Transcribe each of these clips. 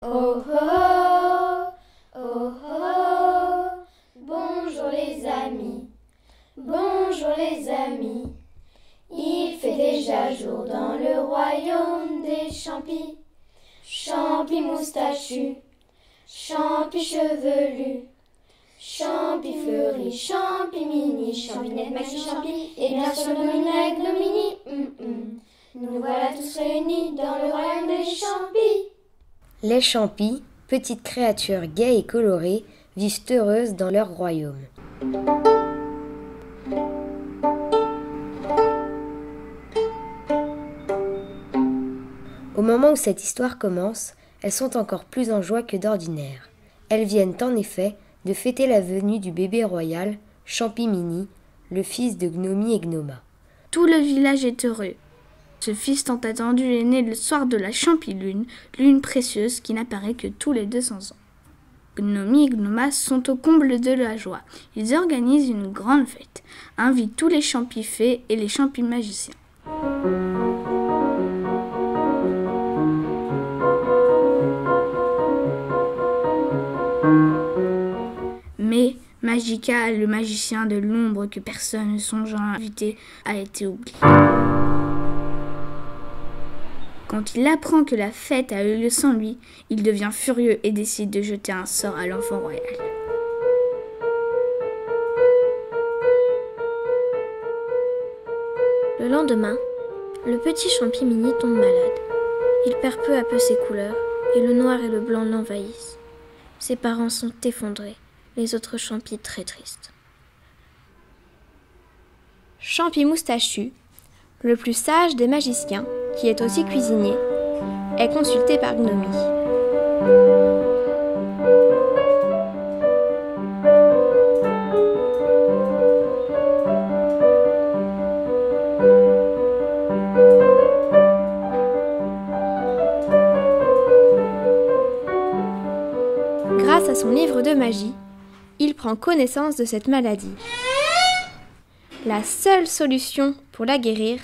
Oh oh, oh oh, bonjour les amis, bonjour les amis. Il fait déjà jour dans le royaume des champis. Champi moustachu, champi chevelu, champi fleuri, champi mini, champinette, maxi, champi, et bien sûr Dominique, Nous voilà tous réunis dans le royaume des champis. Les champis, petites créatures gaies et colorées, vivent heureuses dans leur royaume. Au moment où cette histoire commence, elles sont encore plus en joie que d'ordinaire. Elles viennent en effet de fêter la venue du bébé royal, Champi Mini, le fils de Gnomi et Gnoma. Tout le village est heureux. Ce fils tant attendu est né le soir de la Champilune, lune précieuse qui n'apparaît que tous les 200 ans. Gnomi et Gnoma sont au comble de la joie. Ils organisent une grande fête, invitent tous les champis-fées et les champis-magiciens. Mais Magica, le magicien de l'ombre que personne ne songe à inviter, a été oublié. Quand il apprend que la fête a eu lieu sans lui, il devient furieux et décide de jeter un sort à l'enfant royal. Le lendemain, le petit Champi Mini tombe malade. Il perd peu à peu ses couleurs et le noir et le blanc l'envahissent. Ses parents sont effondrés, les autres champis très tristes. Champi Moustachu, le plus sage des magiciens, qui est aussi cuisinier, est consulté par Gnomi. Grâce à son livre de magie, il prend connaissance de cette maladie. La seule solution pour la guérir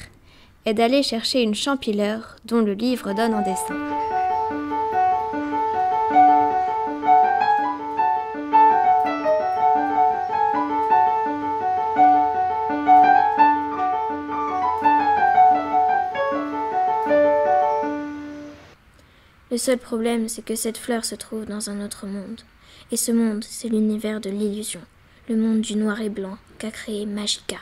est d'aller chercher une champileur dont le livre donne un dessin. Le seul problème, c'est que cette fleur se trouve dans un autre monde. Et ce monde, c'est l'univers de l'illusion, le monde du noir et blanc qu'a créé Magica.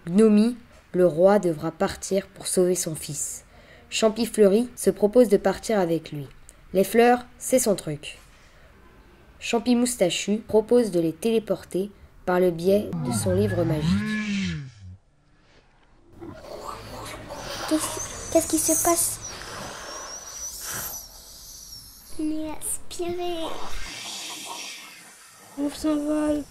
Gnomi, le roi, devra partir pour sauver son fils. Champi Fleuri se propose de partir avec lui. Les fleurs, c'est son truc. Champi Moustachu propose de les téléporter par le biais de son livre magique. Qu'est-ce qui se passe? On est aspiré. On s'envole.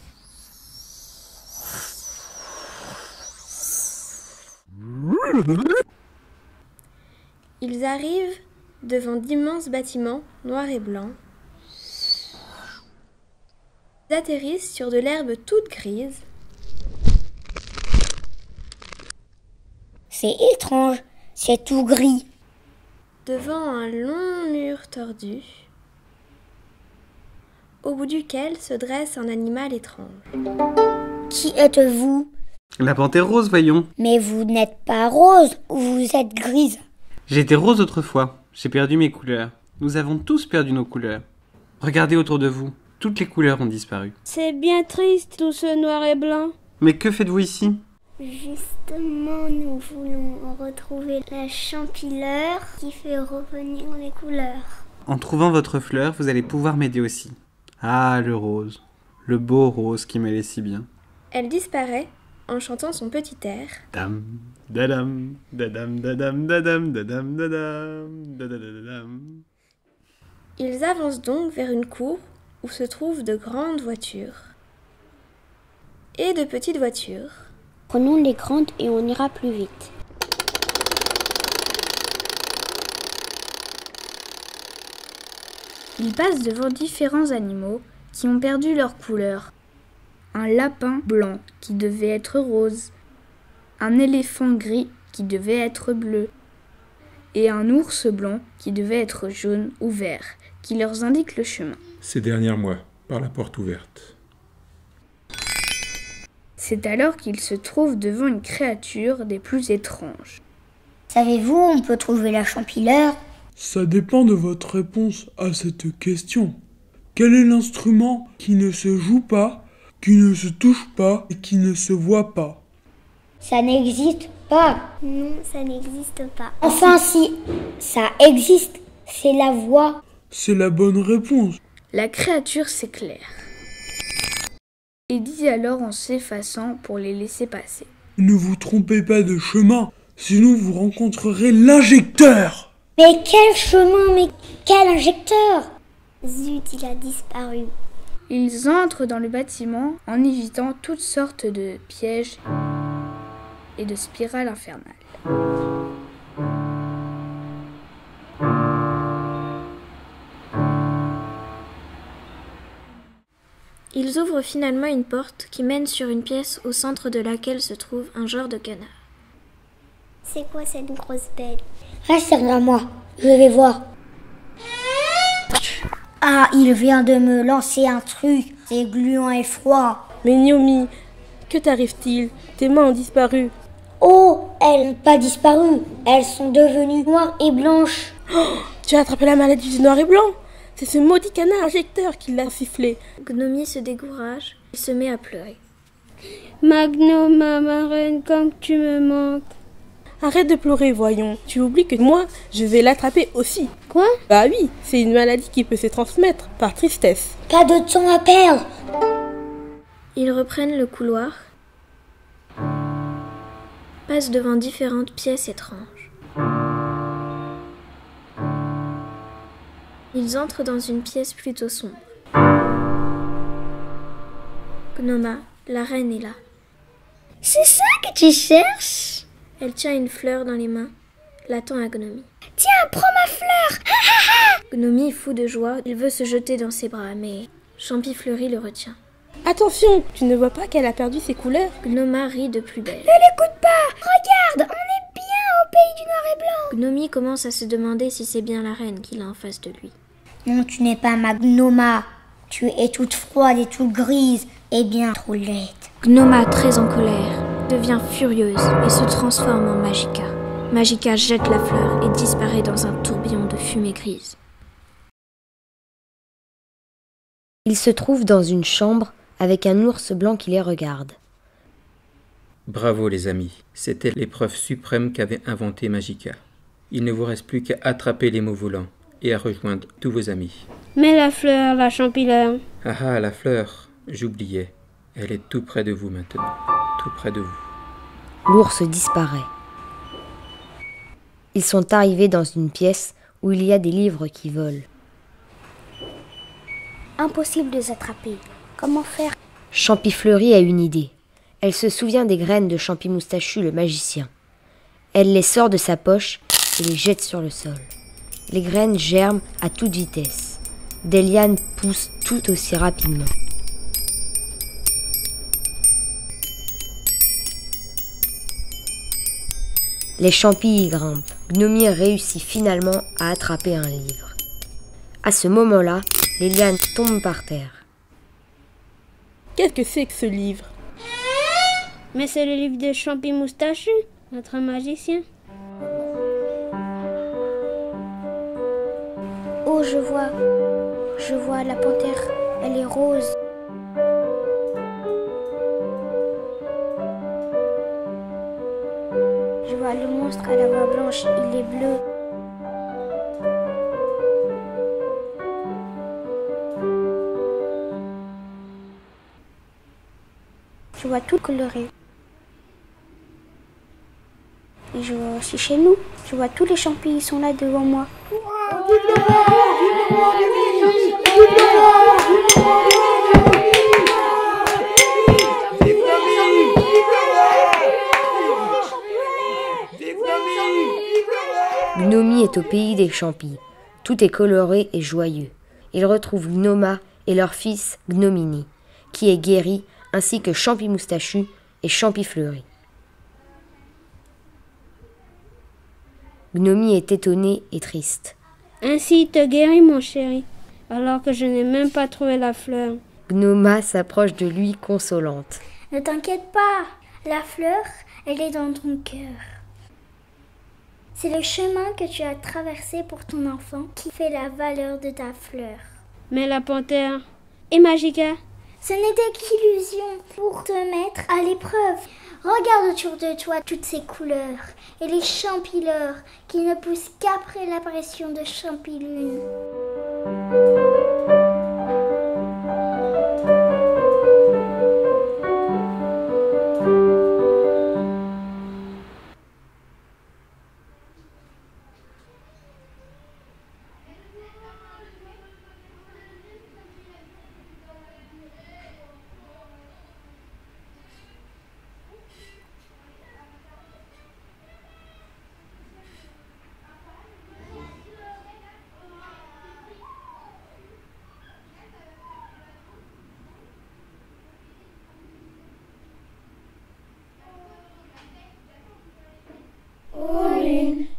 Ils arrivent devant d'immenses bâtiments noirs et blancs. Ils atterrissent sur de l'herbe toute grise. C'est étrange, c'est tout gris. Devant un long mur tordu, au bout duquel se dresse un animal étrange. Qui êtes-vous? La panthère rose, voyons. Mais vous n'êtes pas rose, vous êtes grise. J'étais rose autrefois. J'ai perdu mes couleurs. Nous avons tous perdu nos couleurs. Regardez autour de vous. Toutes les couleurs ont disparu. C'est bien triste tout ce noir et blanc. Mais que faites-vous ici? Justement, nous voulons retrouver la champileur qui fait revenir les couleurs. En trouvant votre fleur, vous allez pouvoir m'aider aussi. Ah, le rose. Le beau rose qui m'allait si bien. Elle disparaît en chantant son petit air. Dam, dadam, dadam, dadam, dadam, dadam, dadam, dadadadam. Ils avancent donc vers une cour où se trouvent de grandes voitures et de petites voitures. Prenons les grandes et on ira plus vite. Ils passent devant différents animaux qui ont perdu leur couleur. Un lapin blanc qui devait être rose, un éléphant gris qui devait être bleu, et un ours blanc qui devait être jaune ou vert, qui leur indique le chemin. C'est derrière moi, par la porte ouverte. C'est alors qu'ils se trouvent devant une créature des plus étranges. Savez-vous où on peut trouver la champileur? Ça dépend de votre réponse à cette question. Quel est l'instrument qui ne se joue pas, qui ne se touche pas et qui ne se voit pas? Ça n'existe pas. Non, ça n'existe pas. Enfin si, ça existe, c'est la voix. C'est la bonne réponse. La créature s'éclaire et dit alors en s'effaçant pour les laisser passer. Ne vous trompez pas de chemin, sinon vous rencontrerez l'injecteur. Mais quel chemin, mais quel injecteur? Zut, il a disparu. Ils entrent dans le bâtiment en évitant toutes sortes de pièges et de spirales infernales. Ils ouvrent finalement une porte qui mène sur une pièce au centre de laquelle se trouve un genre de canard. C'est quoi cette grosse bête? Reste derrière moi, je vais voir. Ah, il vient de me lancer un truc, c'est gluant et froid. Mais Naomi, que t'arrive-t-il? Tes mains ont disparu. Oh, elles n'ont pas disparu, elles sont devenues noires et blanches. Oh, tu as attrapé la maladie du noir et blanc? C'est ce maudit canard injecteur qui l'a sifflé. Gnomie se décourage, il se met à pleurer. Magnoma, ma reine, comme tu me manques. Arrête de pleurer, voyons. Tu oublies que moi, je vais l'attraper aussi. Quoi? Bah oui, c'est une maladie qui peut se transmettre par tristesse. Pas de temps à perdre. Ils reprennent le couloir, passent devant différentes pièces étranges. Ils entrent dans une pièce plutôt sombre. Gnoma, la reine est là. C'est ça que tu cherches? Elle tient une fleur dans les mains, la tend à Gnomie. Tiens, prends ma fleur. Gnomie est fou de joie, il veut se jeter dans ses bras, mais Champifleurie le retient. Attention, tu ne vois pas qu'elle a perdu ses couleurs? Gnoma rit de plus belle. Ne l'écoute pas. Regarde, on est bien au pays du noir et blanc. Gnomie commence à se demander si c'est bien la reine qu'il a en face de lui. Non, tu n'es pas ma Gnoma. Tu es toute froide et toute grise et bien trop laide. Gnoma, très en colère, devient furieuse et se transforme en Magica. Magica jette la fleur et disparaît dans un tourbillon de fumée grise. Ils se trouvent dans une chambre avec un ours blanc qui les regarde. Bravo les amis, c'était l'épreuve suprême qu'avait inventée Magica. Il ne vous reste plus qu'à attraper les mots volants et à rejoindre tous vos amis. Mais la fleur, la champileur. Ah ah, la fleur, j'oubliais. Elle est tout près de vous maintenant, tout près de vous. L'ours disparaît. Ils sont arrivés dans une pièce où il y a des livres qui volent. Impossible de les attraper. Comment faire? Champifleurie a une idée. Elle se souvient des graines de Champimoustachu, le magicien. Elle les sort de sa poche et les jette sur le sol. Les graines germent à toute vitesse. Des lianes poussent tout aussi rapidement. Les champis y grimpent. Gnomie réussit finalement à attraper un livre. À ce moment-là, les lianes tombent par terre. Qu'est-ce que c'est que ce livre? Mais c'est le livre de Champimoustachu, notre magicien. Oh, je vois la panthère, elle est rose. Je vois le monstre à la voix blanche, il est bleu. Je vois tout coloré. Et je vois aussi chez nous, je vois tous les champis, ils sont là devant moi. Gnomie est au pays des champis. Tout est coloré et joyeux. Ils retrouvent Gnoma et leur fils Gnomini, qui est guéri, ainsi que Champimoustachu et Champifleurie. Gnomie est étonné et triste. Ainsi il te guérit, mon chéri, alors que je n'ai même pas trouvé la fleur. Gnoma s'approche de lui consolante. Ne t'inquiète pas, la fleur, elle est dans ton cœur. C'est le chemin que tu as traversé pour ton enfant qui fait la valeur de ta fleur. Mais la panthère et Magica? Ce n'était qu'illusion pour te mettre à l'épreuve. Regarde autour de toi toutes ces couleurs et les champileurs qui ne poussent qu'après l'apparition de Champilune.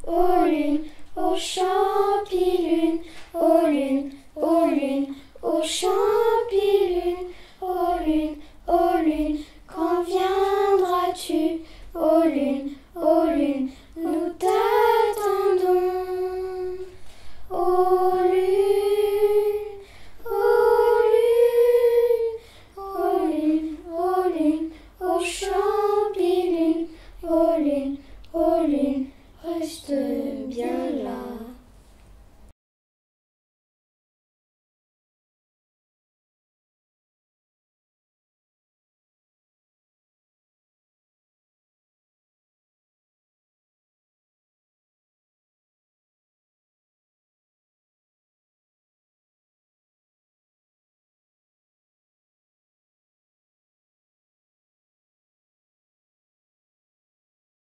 Ô lune, ô champilune, ô lune, ô champilune, ô lune, quand viendras-tu, ô lune, nous t'attendons. Ô lune, ô champilune, ô lune, reste bien là.